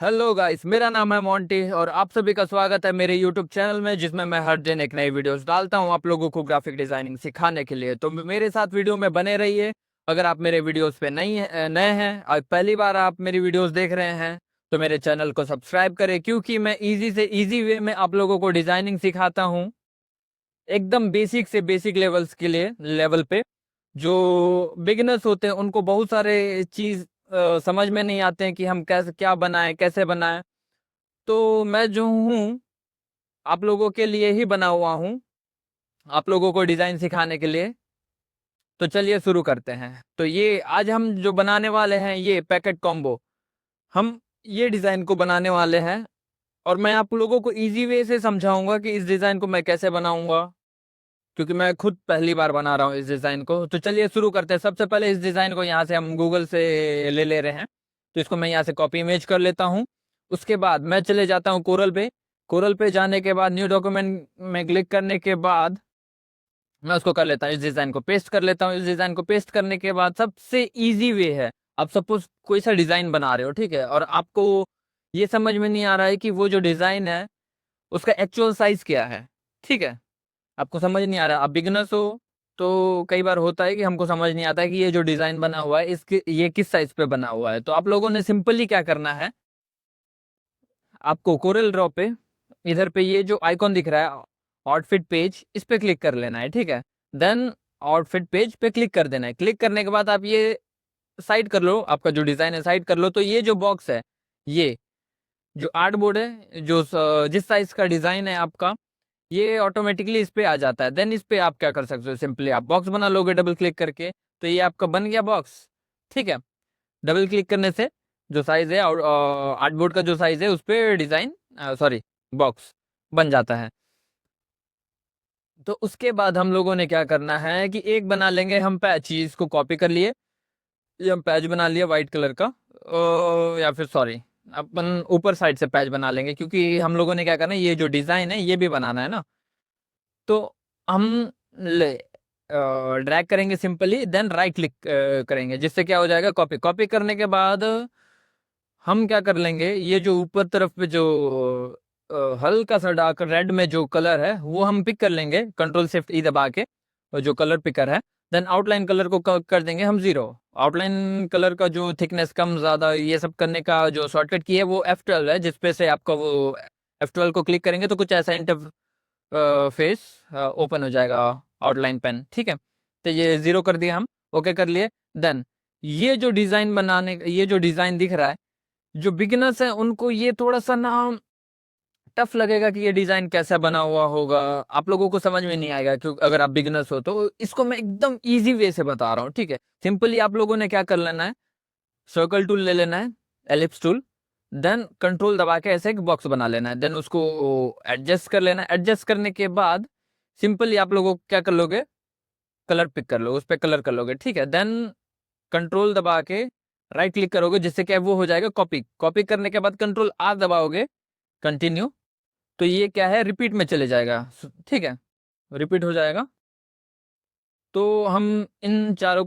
Hello guys, मेरा नाम है मोंटी और आप सभी का स्वागत है मेरे यूट्यूब चैनल में, जिसमें मैं हर दिन एक नई वीडियोस डालता हूं आप लोगों को ग्राफिक डिजाइनिंग सिखाने के लिए। तो मेरे साथ वीडियो में बने रहिए। अगर आप मेरे वीडियोस पे नए हैं और पहली बार आप मेरी वीडियोस देख रहे हैं तो मेरे चैनल को सब्सक्राइब करें, क्योंकि मैं इजी से इजी वे में आप लोगों को डिजाइनिंग सिखाता हूँ, एकदम बेसिक से बेसिक लेवल्स के लिए लेवल पे। जो बिगिनर्स होते हैं उनको बहुत सारे चीज समझ में नहीं आते हैं कि हम कैसे क्या बनाएं, कैसे बनाएं। तो मैं जो हूँ आप लोगों के लिए ही बना हुआ हूँ, आप लोगों को डिजाइन सिखाने के लिए। तो चलिए शुरू करते हैं। तो ये आज हम जो बनाने वाले हैं ये पैकेट कॉम्बो, हम ये डिजाइन को बनाने वाले हैं। और मैं आप लोगों को इजी वे से समझाऊंगा कि इस डिजाइन को मैं कैसे बनाऊंगा, क्योंकि मैं खुद पहली बार बना रहा हूँ इस डिजाइन को। तो चलिए शुरू करते हैं। सबसे पहले इस डिजाइन को यहाँ से हम गूगल से ले रहे हैं, तो इसको मैं यहाँ से कॉपी इमेज कर लेता हूँ। उसके बाद मैं चले जाता हूँ कोरल पे। कोरल पे जाने के बाद न्यू डॉक्यूमेंट में क्लिक करने के बाद मैं उसको कर लेता हूँ, इस डिजाइन को पेस्ट कर लेता हूँ। इस डिजाइन को पेस्ट करने के बाद सबसे इजी वे है, आप सपोज कोई सा डिजाइन बना रहे हो, ठीक है, और आपको ये समझ में नहीं आ रहा है कि वो जो डिजाइन है उसका एक्चुअल साइज क्या है, ठीक है, आपको समझ नहीं आ रहा, आप बिगनर्स हो तो कई बार होता है कि हमको समझ नहीं आता है कि ये जो डिजाइन बना हुआ है इसके ये किस साइज पे बना हुआ है। तो आप लोगों ने सिंपली क्या करना है, आपको कोरल ड्रॉ पे इधर पे ये जो आइकॉन दिख रहा है आउटफिट पेज, इस पे क्लिक कर लेना है, ठीक है। देन आउटफिट पेज पे क्लिक कर देना है। क्लिक करने के बाद आप ये साइड कर लो, आपका जो डिजाइन है साइड कर लो। तो ये जो बॉक्स है, ये जो आर्ट बोर्ड है, जो जिस साइज का डिजाइन है आपका, ये ऑटोमेटिकली इस पे आ जाता है। देन इस पे आप क्या कर सकते हो, सिंपली आप बॉक्स बना लोगे डबल क्लिक करके। तो ये आपका बन गया बॉक्स, ठीक है। डबल क्लिक करने से जो साइज है और आर्टबोर्ड का जो साइज है उस पे डिजाइन, सॉरी, बॉक्स बन जाता है। तो उसके बाद हम लोगों ने क्या करना है कि एक बना लेंगे हम पैच, इसको कॉपी कर लिए, ये हम पैच बना लिया व्हाइट कलर का, या फिर सॉरी, अपन ऊपर साइड से पैच बना लेंगे, क्योंकि हम लोगों ने क्या करना है, ये जो डिजाइन है ये भी बनाना है ना। तो हम ले ड्रैग करेंगे सिंपली, देन राइट क्लिक करेंगे, जिससे क्या हो जाएगा, कॉपी। कॉपी करने के बाद हम क्या कर लेंगे, ये जो ऊपर तरफ पे जो हल्का सा डार्क रेड में जो कलर है वो हम पिक कर लेंगे, कंट्रोल शिफ्ट ई दबा के, और जो कलर पिकर है। देन आउटलाइन कलर को कर देंगे हम 0। आउटलाइन कलर का जो थिकनेस कम ज्यादा ये सब करने का जो शॉर्टकट की है वो F12 है, जिसपे से आपका वो F12 को क्लिक करेंगे तो कुछ ऐसा फेस ओपन हो जाएगा, आउटलाइन पेन, ठीक है। तो ये 0 कर दिया हम, ओके कर लिए। देन ये जो डिजाइन बनाने, ये जो डिजाइन दिख रहा है, जो बिगिनर्स हैं उनको ये थोड़ा सा ना टफ लगेगा कि ये डिजाइन कैसा बना हुआ होगा, आप लोगों को समझ में नहीं आएगा, क्योंकि अगर आप बिगिनर्स हो तो इसको मैं एकदम इजी वे से बता रहा हूँ, ठीक है। सिंपली आप लोगों ने क्या कर लेना है, सर्कल टूल ले लेना है, एलिप्स टूल, देन कंट्रोल दबा के ऐसे एक बॉक्स बना लेना है। देन उसको एडजस्ट कर लेना है। एडजस्ट करने के बाद सिंपली आप लोगों को क्या कर लोगे, कलर पिक कर लो, उस पर कलर कर लोगे, ठीक है। देन कंट्रोल दबा के राइट क्लिक करोगे, जिससे क्या वो हो जाएगा कॉपी। कॉपी करने के बाद कंट्रोल R दबाओगे, कंटिन्यू, तो ये क्या है, रिपीट में चले जाएगा, ठीक है, रिपीट हो जाएगा। तो हम इन चारों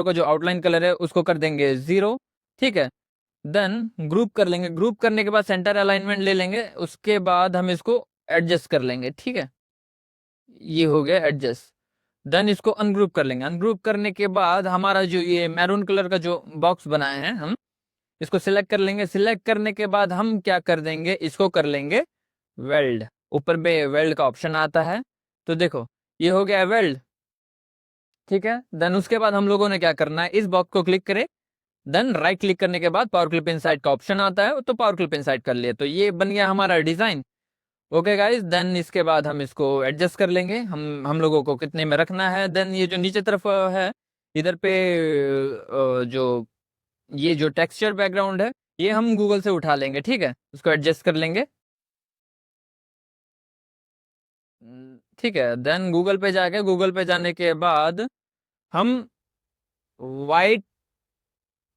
का जो आउटलाइन कलर है उसको कर देंगे 0, ठीक है। देन ग्रुप कर लेंगे। ग्रुप करने के बाद सेंटर अलाइनमेंट ले लेंगे, उसके बाद हम इसको एडजस्ट कर लेंगे, ठीक है, ये हो गया एडजस्ट। देन इसको अनग्रुप कर लेंगे। अनग्रुप करने के बाद हमारा जो ये मैरून कलर का जो बॉक्स बनाए हैं हम, इसको सिलेक्ट कर लेंगे। सिलेक्ट करने के बाद हम क्या कर देंगे, इसको कर लेंगे वेल्ड। ऊपर में वेल्ड का ऑप्शन आता है, तो देखो ये हो गया वेल्ड, ठीक है। देन उसके बाद हम लोगों ने क्या करना है, इस बॉक्स को क्लिक करें, देन राइट क्लिक करने के बाद पावर क्लिप इनसाइड का ऑप्शन आता है, तो पावर क्लिप इनसाइड कर लिए, तो ये बन गया हमारा डिजाइन। ओके गाइस, देन इसके बाद हम इसको एडजस्ट कर लेंगे, हम लोगों को कितने में रखना है। देन ये जो नीचे तरफ है, इधर पे जो ये जो टेक्सचर बैकग्राउंड है ये हम गूगल से उठा लेंगे, ठीक है, उसको एडजस्ट कर लेंगे, ठीक है। देन गूगल पे जाके, गूगल पे जाने के बाद हम वाइट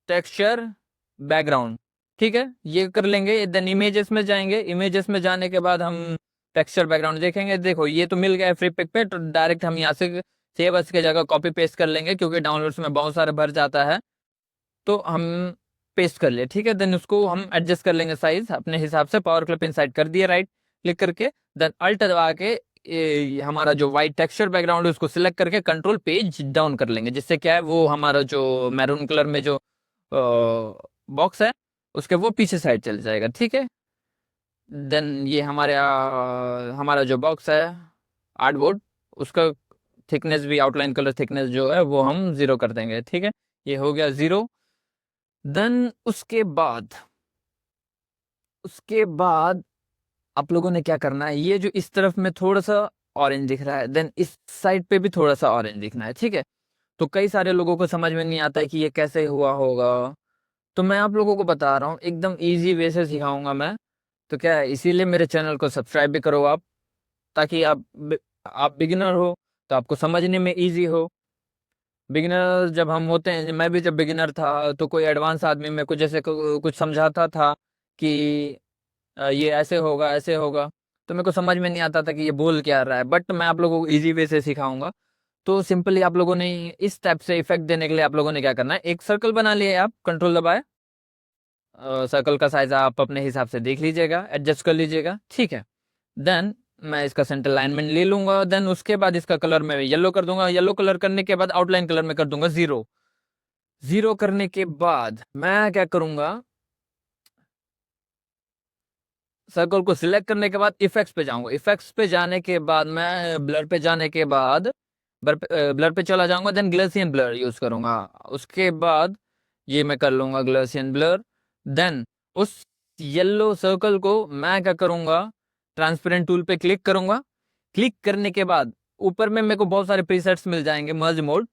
टेक्सचर बैकग्राउंड, ठीक है, ये कर लेंगे। देन इमेजेस में जाएंगे, इमेजेस में जाने के बाद हम टेक्सचर बैकग्राउंड देखेंगे। देखो ये तो मिल गया फ्री पिक पे, तो डायरेक्ट हम यहाँ से सेव एज की जगह कॉपी पेस्ट कर लेंगे, क्योंकि डाउनलोड्स में बहुत सारे भर जाता है, तो हम पेस्ट कर लिया, ठीक है। देन उसको हम एडजस्ट कर लेंगे साइज अपने हिसाब से। पावर क्लिप इनसाइड कर दिया, राइट क्लिक करके, देन अल्ट दबा के हमारा जो वाइट टेक्सचर बैकग्राउंड है उसको सिलेक्ट करके कंट्रोल पेज डाउन कर लेंगे, जिससे क्या है वो हमारा जो मैरून कलर में जो बॉक्स है उसके वो पीछे साइड चल जाएगा, ठीक है। देन ये हमारा जो बॉक्स है आर्टबोर्ड, उसका थिकनेस भी, आउटलाइन कलर थिकनेस जो है वो हम 0 कर देंगे, ठीक है। ये हो गया 0। देन उसके बाद आप लोगों ने क्या करना है, ये जो इस तरफ में थोड़ा सा ऑरेंज दिख रहा है, देन इस साइड पे भी थोड़ा सा ऑरेंज दिखना है, ठीक है। तो कई सारे लोगों को समझ में नहीं आता है कि ये कैसे हुआ होगा, तो मैं आप लोगों को बता रहा हूँ, एकदम इजी वे से सिखाऊंगा मैं। तो क्या है, इसीलिए मेरे चैनल को सब्सक्राइब भी करो आप, ताकि आप बिगिनर हो तो आपको समझने में इजी हो। बिगिनर जब हम होते हैं, मैं भी जब बिगिनर था तो कोई एडवांस आदमी में कुछ जैसे कुछ समझाता था कि ये ऐसे होगा ऐसे होगा, तो मेरे को समझ में नहीं आता था कि ये बोल क्या रहा है, बट मैं आप लोगों को इजी वे से सिखाऊंगा। तो सिंपली आप लोगों ने इस टाइप से इफेक्ट देने के लिए आप लोगों ने क्या करना है, एक सर्कल बना लिया, आप कंट्रोल दबाए, सर्कल का साइज आप अपने हिसाब से देख लीजिएगा, एडजस्ट कर लीजिएगा, ठीक है। देन मैं इसका सेंटर लाइनमेंट ले लूंगा, देन उसके बाद इसका कलर मैं येलो कर दूंगा। येलो कलर करने के बाद आउटलाइन कलर में कर दूंगा 0। 0 करने के बाद मैं क्या करूंगा, सर्कल को सिलेक्ट करने के बाद इफेक्ट्स पे जाऊंगा। इफेक्ट्स पे जाने के बाद मैं ब्लर पे जाने के बाद ब्लर पे चला जाऊंगा, देन ग्लेसियन ब्लर यूज करूंगा। उसके बाद ये मैं कर लूंगा ग्लेसियन ब्लर। देन उस येलो सर्कल को मैं क्या करूंगा, ट्रांसपेरेंट टूल पे क्लिक करूंगा। क्लिक करने के बाद ऊपर में मेरे को बहुत सारे प्रीसेट्स मिल जाएंगे, मर्ज मोड।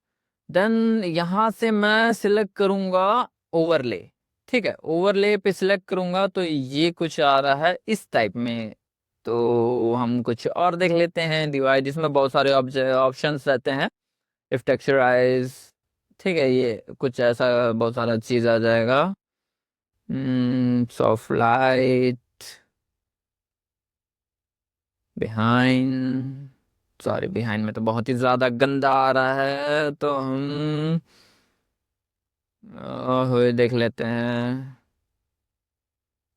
देन यहां से मैं सिलेक्ट करूंगा ओवरले, ठीक है। ओवरले पे सिलेक्ट करूंगा तो ये कुछ आ रहा है इस टाइप में। तो हम कुछ और देख लेते हैं, डिवाइड, इसमें बहुत सारे ऑप्शंस रहते हैं। इफ टेक्सचराइज, ठीक है, ये कुछ ऐसा बहुत सारा चीज आ जाएगा। Soft light, behind, sorry behind में तो बहुत ही ज्यादा गंदा आ रहा है, तो हम हुए देख लेते हैं,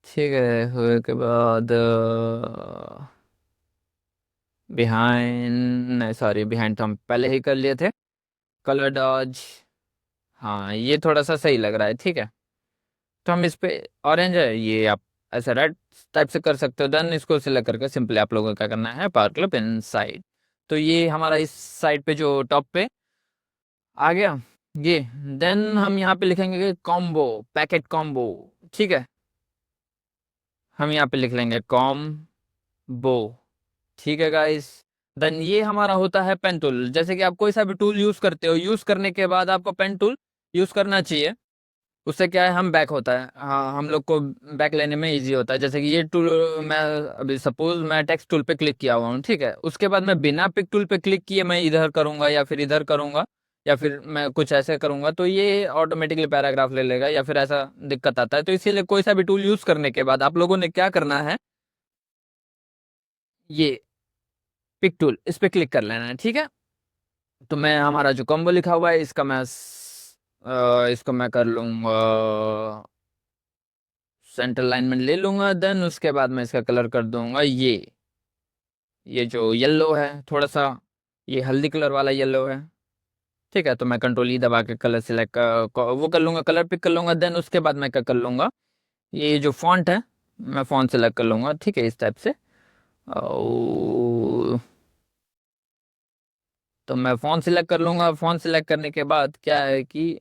ठीक है। हुए के बाद बिहाइंड, नहीं सॉरी, बिहाइंड तो हम पहले ही कर लिए थे। कलर डॉज, हाँ ये थोड़ा सा सही लग रहा है, ठीक है। तो हम इस पे, ऑरेंज है ये, आप ऐसा रेड टाइप से कर सकते हो। देन इसको सिलेक्ट करके सिंपली आप लोगों को क्या करना है, पावर क्लिप इन साइड। तो ये हमारा इस साइड पे जो टॉप पे आ गया ये। देन हम यहाँ पे लिखेंगे कॉम्बो, पैकेट कॉम्बो, ठीक है। हम यहाँ पे लिख लेंगे कॉम्बो, ठीक है गाइस। देन ये हमारा होता है पेन टूल। जैसे कि आप कोई सा भी टूल यूज करते हो, यूज करने के बाद आपको पेन टूल यूज करना चाहिए। उससे क्या है, हम बैक होता है, हाँ हम लोग को बैक लेने में इजी होता है। जैसे कि ये टूल, मैं अभी सपोज मैं टेक्स्ट टूल पे क्लिक किया हुआ हूँ, ठीक है। उसके बाद मैं बिना पिक टूल पे क्लिक किए मैं इधर करूंगा या फिर इधर करूंगा या फिर मैं कुछ ऐसे करूंगा, तो ये ऑटोमेटिकली पैराग्राफ ले लेगा या फिर ऐसा दिक्कत आता है। तो इसीलिए कोई सा भी टूल यूज करने के बाद आप लोगों ने क्या करना है, ये पिक टूल, इस पे क्लिक कर लेना है, ठीक है। तो मैं, हमारा जो कॉम्बो लिखा हुआ है इसका मैं इसको मैं कर लूंगा, सेंटर लाइनमेंट ले लूंगा। देन उसके बाद मैं इसका कलर कर दूंगा ये जो येलो है थोड़ा सा, ये हल्दी कलर वाला येलो है, ठीक है। तो मैं कंट्रोल ई दबा के कलर सिलेक्ट वो कर लूंगा, कलर पिक कर लूंगा। देन उसके बाद मैं क्या कर लूंगा, ये जो फॉन्ट है मैं फॉन्ट सिलेक्ट कर लूंगा, ठीक है, इस टाइप से। और तो मैं फॉन्ट सिलेक्ट कर लूंगा। फॉन्ट सिलेक्ट करने के बाद क्या है कि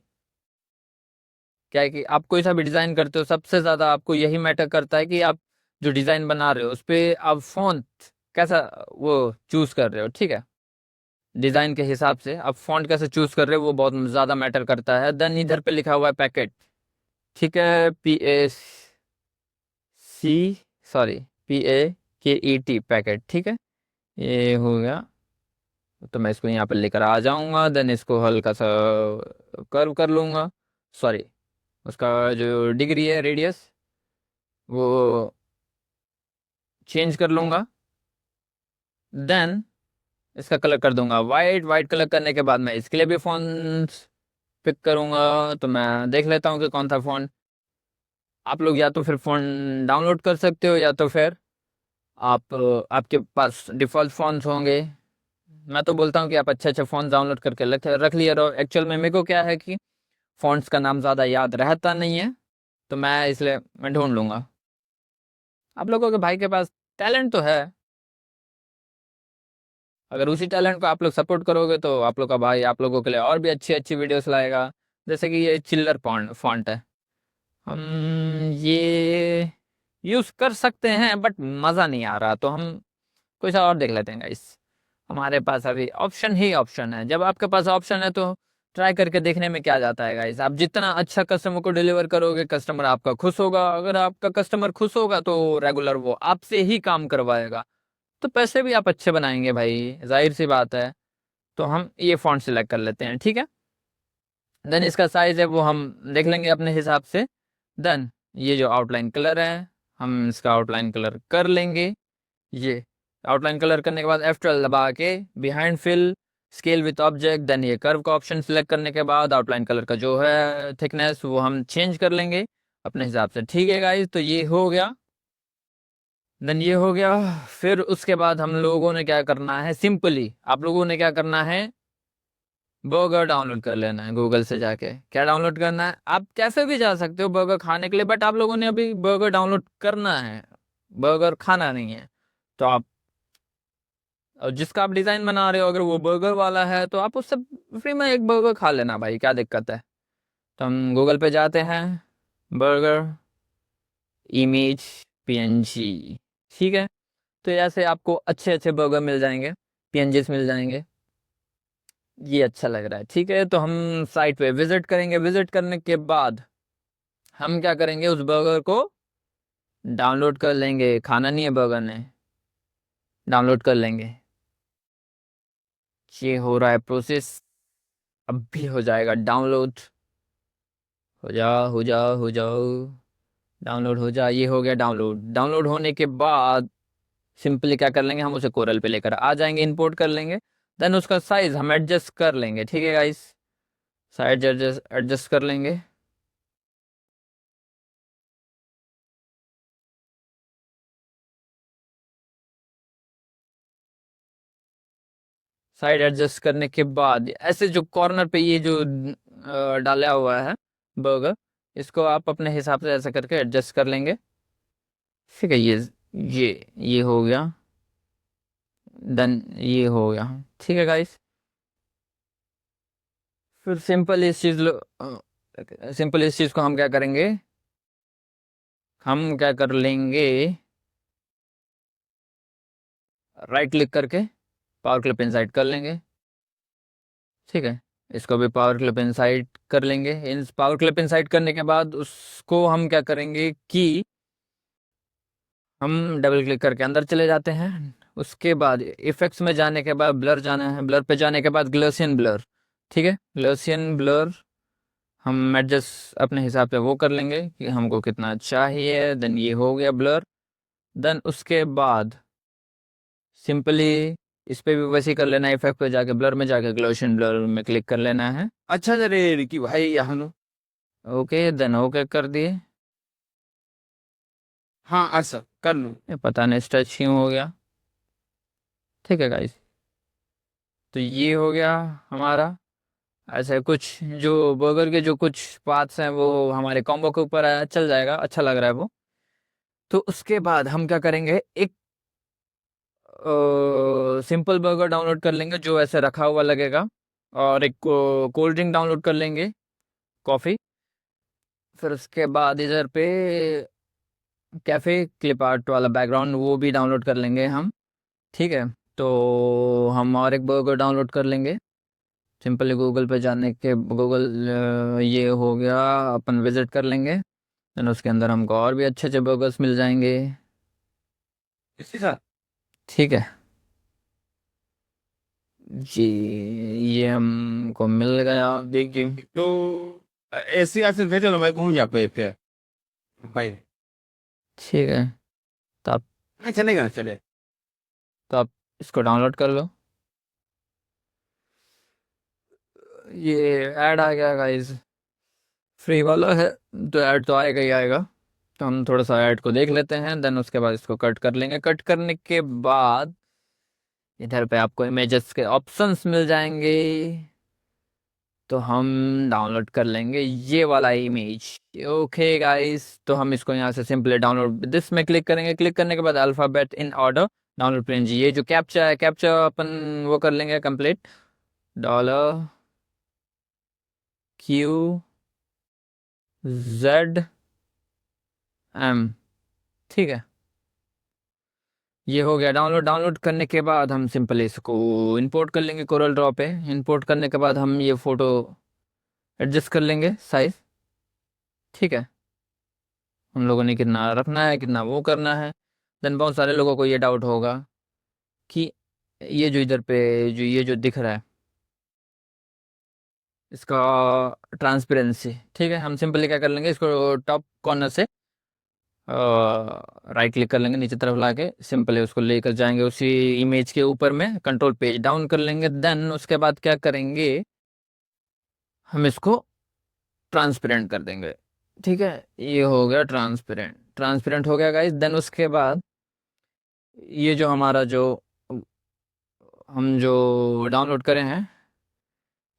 आप कोई सा भी डिजाइन करते हो, सबसे ज्यादा आपको यही मैटर करता है कि आप जो डिजाइन बना रहे हो उस पे आप फॉन्ट कैसा वो चूज कर रहे हो, ठीक है। डिजाइन के हिसाब से आप फॉन्ट कैसे चूज कर रहे हो वो बहुत ज्यादा मैटर करता है। देन इधर पे लिखा हुआ है पैकेट, ठीक है, सी सॉरी PAKET पैकेट, ठीक है। ये हो गया। तो मैं इसको यहाँ पे लेकर आ जाऊंगा। देन इसको हल्का सा कर्व कर लूंगा, सॉरी उसका जो डिग्री है, रेडियस, वो चेंज कर लूंगा। देन इसका कलर कर दूंगा वाइट। वाइट कलर करने के बाद मैं इसके लिए भी फॉन्ट पिक करूंगा। तो मैं देख लेता हूँ कि कौन सा फॉन्ट आप लोग या तो फिर फ़ोन डाउनलोड कर सकते हो, या तो फिर आप आपके पास डिफ़ॉल्ट फ़ोन्स होंगे। मैं तो बोलता हूँ कि आप अच्छे अच्छे फ़ोन डाउनलोड करके रख लिए रहो। एक्चुअल में मेरे को क्या है कि फ़ॉन्ट्स का नाम ज़्यादा याद रहता नहीं है, तो मैं इसलिए मैं ढूंढ लूँगा। आप लोगों के भाई के पास टैलेंट तो है, अगर उसी टैलेंट को आप लोग सपोर्ट करोगे तो आप लोग का भाई आप लोगों के लिए और भी अच्छी अच्छी वीडियोस लाएगा। जैसे कि ये चिल्लर फॉन्ट है, हम ये यूज़ कर सकते हैं बट मज़ा नहीं आ रहा, तो हम कोई सा और देख लेते हैं गाइस। हमारे पास अभी ऑप्शन ही ऑप्शन है, जब आपके पास ऑप्शन है तो ट्राई करके देखने में क्या जाता है गाइस। आप जितना अच्छा कस्टमर को डिलीवर करोगे, कस्टमर आपका खुश होगा। अगर आपका कस्टमर खुश होगा तो रेगुलर वो आपसे ही काम करवाएगा, तो पैसे भी आप अच्छे बनाएंगे भाई, जाहिर सी बात है। तो हम ये फॉन्ट सिलेक्ट कर लेते हैं, ठीक है। देन इसका साइज है वो हम देख लेंगे अपने हिसाब से। देन ये जो आउटलाइन कलर है, हम इसका आउटलाइन कलर कर लेंगे। ये आउटलाइन कलर करने के बाद F12 दबा के behind fill scale with object, then ये कर्व का ऑप्शन सिलेक्ट करने के बाद आउटलाइन कलर का जो है थिकनेस वो हम चेंज कर लेंगे अपने हिसाब से, ठीक है गाइस। तो ये हो गया, देन ये हो गया। फिर उसके बाद हम लोगों ने क्या करना है, सिंपली आप लोगों ने क्या करना है, बर्गर डाउनलोड कर लेना है गूगल से जाके। क्या डाउनलोड करना है, आप कैसे भी जा सकते हो बर्गर खाने के लिए, बट आप लोगों ने अभी बर्गर डाउनलोड करना है, बर्गर खाना नहीं है। तो आप, और जिसका आप डिज़ाइन बना रहे हो अगर वो बर्गर वाला है तो आप उससे फ्री में एक बर्गर खा लेना भाई, क्या दिक्कत है। तो हम गूगल पे जाते हैं, बर्गर इमेज पीएनजी, ठीक है। तो ऐसे आपको अच्छे अच्छे बर्गर मिल जाएंगे, पीएनजीस मिल जाएंगे। ये अच्छा लग रहा है, ठीक है। तो हम साइट पे विजिट करेंगे, विजिट करने के बाद हम क्या करेंगे, उस बर्गर को डाउनलोड कर लेंगे। खाना नहीं है बर्गर ने, डाउनलोड कर लेंगे। ये हो रहा है प्रोसेस, अब भी हो जाएगा डाउनलोड। हो जाओ हो जाओ हो जाओ, डाउनलोड हो जाए। ये हो गया डाउनलोड। डाउनलोड होने के बाद सिंपली क्या कर लेंगे, हम उसे कोरल पे लेकर आ जाएंगे, इंपोर्ट कर लेंगे। देन उसका साइज हम एडजस्ट कर लेंगे, ठीक है गाइस। साइज एडजस्ट एडजस्ट कर लेंगे। साइड एडजस्ट करने के बाद ऐसे जो कॉर्नर पे ये जो डाला हुआ है बर्गर, इसको आप अपने हिसाब से ऐसा करके एडजस्ट कर लेंगे, ठीक है। ये हो गया, देन ये हो गया, ठीक है गाइस। फिर सिंपल इस चीज़ को हम क्या करेंगे, हम क्या कर लेंगे, राइट क्लिक करके पावर क्लिप इंसाइड कर लेंगे, ठीक है। इसको भी पावर क्लिप इंसाइड कर लेंगे। इन पावर क्लिप इंसाइड करने के बाद उसको हम क्या करेंगे कि हम डबल क्लिक करके अंदर चले जाते हैं। उसके बाद इफेक्ट्स में जाने के बाद ब्लर जाना है, ब्लर पे जाने के बाद ग्लोसियन ब्लर, ठीक है। ग्लोसियन ब्लर हम एडजस्ट अपने हिसाब से वो कर लेंगे कि हमको कितना चाहिए। देन ये हो गया ब्लर। देन उसके बाद सिंपली इस पे भी वैसे ही कर लेना है, इफेक्ट पे जाके ब्लर में जाके ग्लोशियन ब्लर में क्लिक कर लेना है। अच्छा रे रिकी भाई हम। ओके, देन ओके कर दिए। हाँ अच्छा कर लूँ। ये पता नहीं स्ट्रेच क्यों हो गया, ठीक है गाइस। तो ये हो गया हमारा। ऐसे कुछ जो बर्गर के जो कुछ पार्ट्स हैं वो हमारे कॉम्बो के ऊपर चल जाएगा, अच्छा लग रहा है वो। तो उसके बाद हम क्या करेंगे, एक सिंपल बर्गर डाउनलोड कर लेंगे जो ऐसे रखा हुआ लगेगा, और एक कोल्ड ड्रिंक डाउनलोड कर लेंगे, कॉफ़ी। फिर उसके बाद इधर पे कैफ़े क्लिप आर्ट वाला बैकग्राउंड वो भी डाउनलोड कर लेंगे हम, ठीक है। तो हम और एक बर्गर डाउनलोड कर लेंगे सिंपली गूगल पे जाने के, गूगल ये हो गया, अपन विजिट कर लेंगे। देन उसके अंदर हमको और भी अच्छे अच्छे बर्गर्स मिल जाएंगे, इसी साथ ठीक है जी। ये हमको मिल गया। देखिए तो ऐसे ऐसे भेजो ना मैं कहूँ यहाँ पे भाई। ठीक है, तो आप हाँ चलेगा ना चले। तो आप इसको डाउनलोड कर लो। ये ऐड आ गया गाइस, फ्री वाला है तो ऐड तो आएगा ही आएगा। तो हम थोड़ा सा ऐड को देख लेते हैं, देन उसके बाद इसको कट कर लेंगे। कट करने के बाद इधर पे आपको इमेजेस के ऑप्शंस मिल जाएंगे, तो हम डाउनलोड कर लेंगे ये वाला इमेज। ओके गाइस, तो हम इसको यहाँ से सिंपली डाउनलोड दिस में क्लिक करेंगे। क्लिक करने के बाद alphabet in order download PNG, ये जो कैप्चा है, कैप्चा अपन वो कर लेंगे कंप्लीट। $QZM, ठीक है, ये हो गया डाउनलोड। डाउनलोड करने के बाद हम सिंपली इसको इंपोर्ट कर लेंगे कोरल ड्रॉ पे। इंपोर्ट करने के बाद हम ये फोटो एडजस्ट कर लेंगे साइज, ठीक है। उन लोगों ने कितना रखना है, कितना वो करना है। देन बहुत सारे लोगों को ये डाउट होगा कि ये जो इधर पे जो ये जो दिख रहा है इसका ट्रांसपेरेंसी, ठीक है। हम सिंपली क्या कर लेंगे, इसको टॉप कॉर्नर से राइट क्लिक कर लेंगे, नीचे तरफ लाके सिंपली उसको लेकर जाएंगे उसी इमेज के ऊपर में, कंट्रोल पेज डाउन कर लेंगे। देन उसके बाद क्या करेंगे, हम इसको ट्रांसपेरेंट कर देंगे, ठीक है। ये हो गया ट्रांसपेरेंट, ट्रांसपेरेंट हो गया गाइस। देन उसके बाद ये जो हमारा जो हम जो डाउनलोड करें हैं,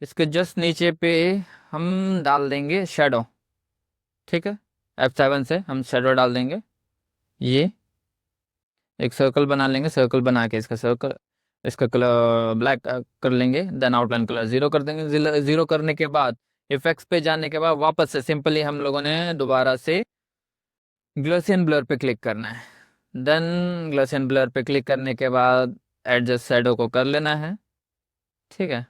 इसके जस्ट नीचे पे हम डाल देंगे शेडो, ठीक है। F7 से हम शेडो डाल देंगे। ये एक सर्कल बना लेंगे, सर्कल बना के इसका कलर ब्लैक कर लेंगे। देन आउटलाइन कलर 0 कर देंगे। 0 करने के बाद इफेक्ट्स पे जाने के बाद वापस से सिंपली हम लोगों ने दोबारा से ग्लॉसियन ब्लर पे क्लिक करना है। देन ग्लॉसियन ब्लर पे क्लिक करने के बाद एडजस्ट शैडो को कर लेना है, ठीक है।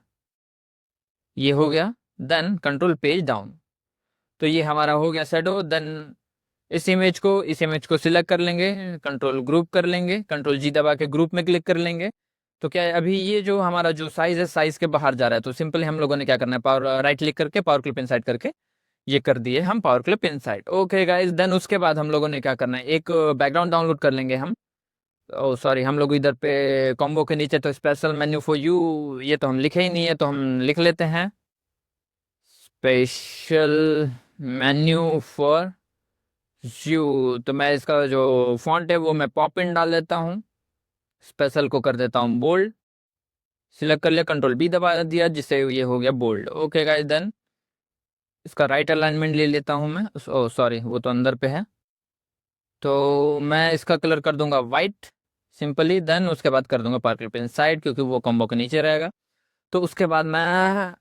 ये हो गया। देन कंट्रोल पेज डाउन, तो ये हमारा हो गया शैडो। देन इस इमेज को सिलेक्ट कर लेंगे, कंट्रोल ग्रुप कर लेंगे, कंट्रोल जी दबा के ग्रुप में क्लिक कर लेंगे। तो क्या है, अभी ये जो हमारा जो साइज है, साइज के बाहर जा रहा है। तो सिंपली हम लोगों ने क्या करना है, पावर राइट क्लिक करके पावर क्लिप इनसाइड करके ये कर दिए हम power clip inside. Okay guys, then उसके बाद हम लोगों ने क्या करना है, एक बैकग्राउंड डाउनलोड कर लेंगे हम। ओ सॉरी, हम लोग इधर पे कॉम्बो के नीचे तो स्पेशल मेन्यू फॉर यू, ये तो हम लिखे ही नहीं है, तो हम लिख लेते हैं स्पेशल मेन्यू फॉर यू। तो मैं इसका जो फॉन्ट है वो मैं पॉप इन डाल देता हूँ, स्पेशल को कर देता हूँ बोल्ड। सिलेक्ट कर लिया, कंट्रोल बी दबा दिया, जिससे ये हो गया बोल्ड। ओके गाइस, देन इसका राइट अलाइनमेंट ले लेता हूँ मैं। ओ सॉरी, वो तो अंदर पे है, तो मैं इसका कलर कर दूंगा वाइट सिंपली। देन उसके बाद कर दूंगा पार्कर पेन साइड, क्योंकि वो कॉम्बो के नीचे रहेगा। तो उसके बाद मैं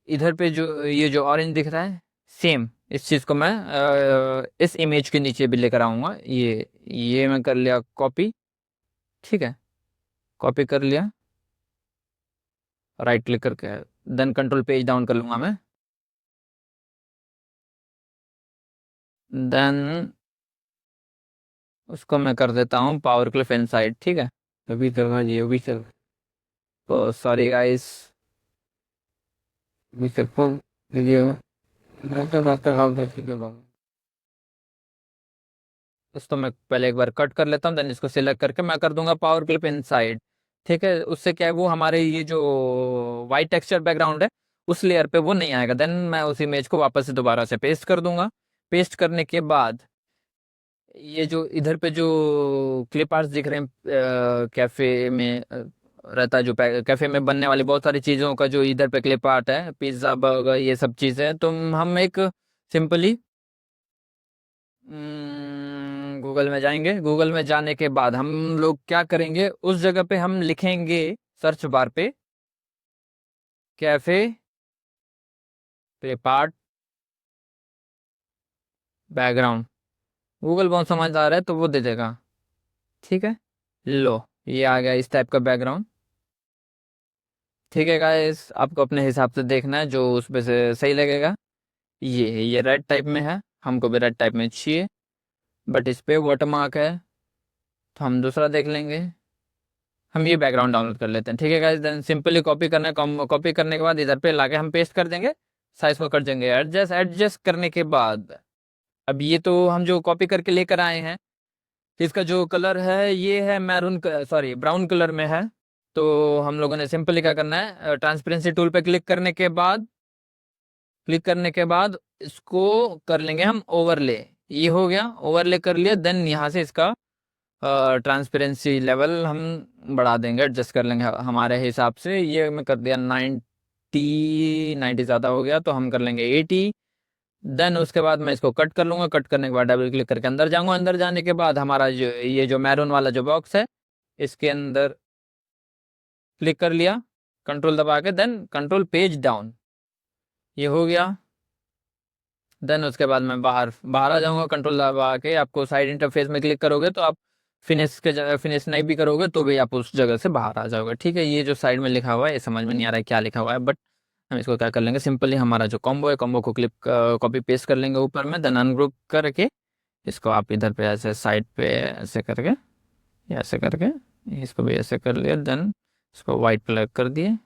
इधर पे जो ये जो ऑरेंज दिख रहा है, सेम इस चीज़ को मैं इस इमेज के नीचे भी लेकर आऊँगा। ये मैं कर लिया कॉपी, ठीक है, कॉपी कर लिया राइट क्लिक करके। देन कंट्रोल पेज डाउन कर लूँगा मैं। देन उसको मैं कर देता हूँ पावर क्लिप इनसाइड, ठीक है। अभी तक हाँ जी, अभी तक तो सॉरी गाइस, अभी तक फोन वीडियो रास्ता काम था, ठीक है बाबा। इसको मैं पहले एक बार कट कर लेता हूँ, देन इसको सिलेक्ट करके मैं कर दूंगा पावर क्लिप इनसाइड, ठीक है। उससे क्या है, वो हमारे ये जो वाइट टेक्सचर बैकग्राउंड है उस लेयर पे वो नहीं आएगा। देन मैं उस इमेज को वापस से दोबारा से पेस्ट कर दूंगा। पेस्ट करने के बाद ये जो इधर पे जो क्लिप आर्ट्स दिख रहे हैं, कैफे में रहता है, जो कैफे में बनने वाली बहुत सारी चीज़ों का जो इधर पे क्लिप आर्ट है, पिज्ज़ा बर्गर ये सब चीज़ें, तो हम एक सिंपली गूगल में जाएंगे। गूगल में जाने के बाद हम लोग क्या करेंगे, उस जगह पे हम लिखेंगे सर्च बार पे कैफे पेपार्ट बैकग्राउंड। गूगल बहुत समझदार है, तो वो दे देगा, ठीक है। लो, ये आ गया इस टाइप का बैकग्राउंड, ठीक है गाइस। आपको अपने हिसाब से देखना है जो उसमें से सही लगेगा। ये रेड टाइप में है, हमको भी रेड टाइप में चाहिए, बट इस पे वाटरमार्क है, तो हम दूसरा देख लेंगे। हम ये बैकग्राउंड डाउनलोड कर लेते हैं, ठीक है गाइस। देन सिंपली कॉपी करना है, कॉपी करने के बाद इधर पे लाके हम पेस्ट कर देंगे, साइज को कर देंगे एडजस्ट। एडजस्ट करने के बाद अब ये तो हम जो कॉपी करके लेकर आए हैं, इसका जो कलर है ये है मैरून, सॉरी ब्राउन कलर में है। तो हम लोगों ने सिंपली क्या करना है, ट्रांसपेरेंसी टूल पे क्लिक करने के बाद इसको कर लेंगे हम ओवरले, ये हो गया, ओवरले कर लिया। देन यहाँ से इसका ट्रांसपेरेंसी लेवल हम बढ़ा देंगे, एडजस्ट कर लेंगे हमारे हिसाब से। ये मैं कर दिया 90 ज़्यादा हो गया तो हम कर लेंगे 80। देन उसके बाद मैं इसको कट कर लूंगा। कट करने के बाद डबल क्लिक करके अंदर जाऊंगा। अंदर जाने के बाद हमारा जो ये जो मैरून वाला जो बॉक्स है, इसके अंदर क्लिक कर लिया कंट्रोल दबा के। देन कंट्रोल पेज डाउन, ये हो गया। देन उसके बाद मैं बाहर बाहर आ जाऊंगा। कंट्रोल दबा के आपको साइड इंटरफेस में क्लिक करोगे तो आप फिनिश के जगह फिनिश नहीं भी करोगे तो भी आप उस जगह से बाहर आ जाओगे। ठीक है, ये जो साइड में लिखा हुआ है ये समझ में नहीं आ रहा है क्या लिखा हुआ है, बट हम इसको क्या कर लेंगे, सिंपली हमारा जो कॉम्बो है कॉम्बो को क्लिप कॉपी पेस्ट कर लेंगे ऊपर में। देन अनग्रुप करके इसको आप इधर पे ऐसे साइड पे ऐसे करके या ऐसे करके इसको भी ऐसे कर लिया। देन इसको वाइट कलर कर दिए,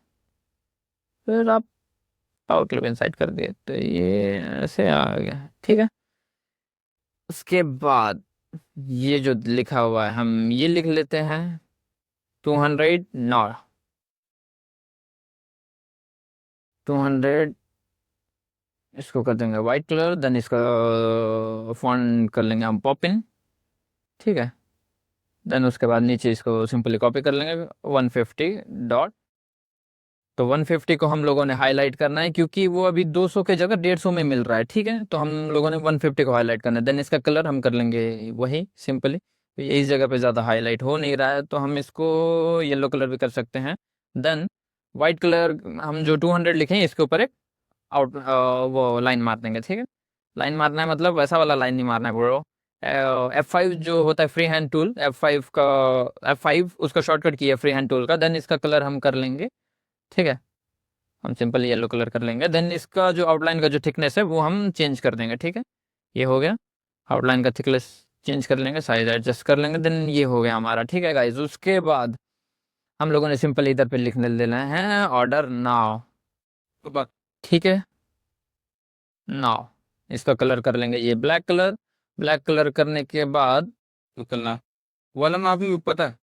फिर आप पावर क्लिप इनसाइड कर दिए तो ये ऐसे आ गया। ठीक है, उसके बाद ये जो लिखा हुआ है हम ये लिख लेते हैं 200 नौ 200, इसको कर देंगे वाइट कलर। देन इसका फॉन्ट कर लेंगे हम पॉपिन। ठीक है, देन उसके बाद नीचे इसको सिंपली कॉपी कर लेंगे 150 डॉट। तो 150 को हम लोगों ने हाईलाइट करना है क्योंकि वो अभी 200 के जगह 150 में मिल रहा है। ठीक है, तो हम लोगों ने 150 को हाईलाइट करना है। देन इसका कलर हम कर लेंगे वही सिंपली, तो ये इस जगह पे ज़्यादा हाईलाइट हो नहीं रहा है तो हम इसको येलो कलर भी कर सकते हैं। देन वाइट कलर हम जो 200 लिखे हैं इसके ऊपर एक आउट वो लाइन मार देंगे। ठीक है, लाइन मारना है मतलब वैसा वाला लाइन नहीं मारना है ब्रो। F5 जो होता है फ्री हैंड टूल, F5 उसका शॉर्टकट की है फ्री हैंड टूल का। देन इसका कलर हम कर लेंगे, ठीक है, हम सिंपल येलो कलर कर लेंगे। देन इसका जो आउटलाइन का जो थिकनेस है वो हम चेंज कर देंगे। ठीक है, ये हो गया, आउटलाइन का थिकनेस चेंज कर लेंगे, साइज एडजस्ट कर लेंगे। देन ये हो गया हमारा। ठीक है गाइज, उसके बाद हम लोगों ने सिंपल इधर पे लिखने देना है ऑर्डर नाउ। ठीक है, नाउ इसका कलर कर लेंगे ये ब्लैक कलर। ब्लैक कलर करने के बाद निकलना वाला ना अभी पता है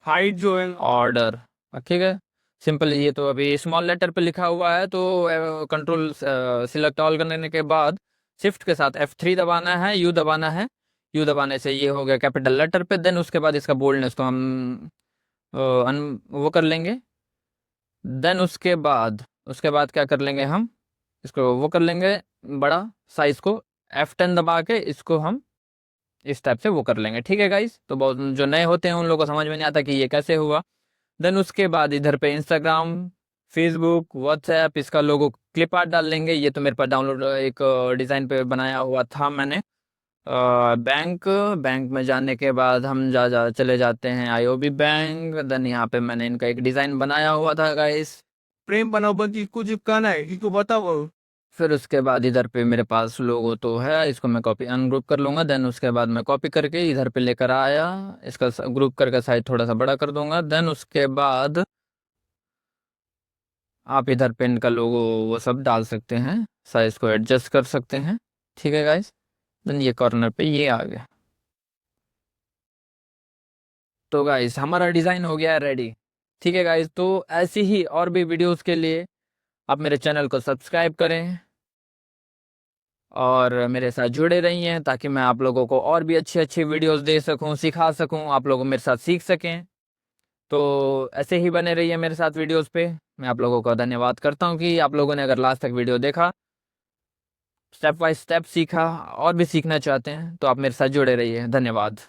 हाइट जो है ऑर्डर। ठीक है, सिंपल ये तो अभी स्मॉल लेटर पे लिखा हुआ है तो कंट्रोल सिलेक्ट ऑल करने के बाद शिफ्ट के साथ F3 दबाना है, यू दबाना है। यू दबाने से ये हो गया कैपिटल लेटर पे। देन उसके बाद इसका बोल्डनेस को हम वो कर लेंगे। देन उसके बाद क्या कर लेंगे, हम इसको वो कर लेंगे बड़ा साइज को, F10 दबा के इसको हम इस टाइप से वो कर लेंगे। ठीक है गाइस, तो बहुत जो नए होते हैं उन लोगों को समझ में नहीं आता कि ये कैसे हुआ। देन उसके बाद इधर पे इंस्टाग्राम, फेसबुक, व्हाट्सएप इसका लोगो क्लिप आर्ट डाल लेंगे। ये तो मेरे पास डाउनलोड एक डिज़ाइन पे बनाया हुआ था मैंने। बैंक बैंक में जाने के बाद हम चले जाते हैं IOB बैंक। देन यहाँ पे मैंने इनका एक डिज़ाइन बनाया हुआ था गाइस। प्रेम बनाओ बंद इसको चिपकाना है इसको बताओ। फिर उसके बाद इधर पे मेरे पास लोगो तो है, इसको मैं कॉपी अनग्रुप कर लूँगा। देन उसके बाद मैं कॉपी करके इधर पे लेकर आया, इसका ग्रुप करके साइज थोड़ा सा बड़ा कर दूंगा। देन उसके बाद आप इधर पेन का लोगो वो सब डाल सकते हैं, साइज को एडजस्ट कर सकते हैं। ठीक है गाइस, देन ये कॉर्नर पे ये आ गया। तो गाइस हमारा डिज़ाइन हो गया है रेडी। ठीक है गाइस, तो ऐसी ही और भी वीडियोस के लिए आप मेरे चैनल को सब्सक्राइब करें और मेरे साथ जुड़े रहिए ताकि मैं आप लोगों को और भी अच्छी अच्छी वीडियोस दे सकूं, सिखा सकूं, आप लोग मेरे साथ सीख सकें। तो ऐसे ही बने रहिए मेरे साथ वीडियोस पे। मैं आप लोगों का धन्यवाद करता हूं कि आप लोगों ने अगर लास्ट तक वीडियो देखा, स्टेप बाय स्टेप सीखा और भी सीखना चाहते हैं तो आप मेरे साथ जुड़े रहिए। धन्यवाद।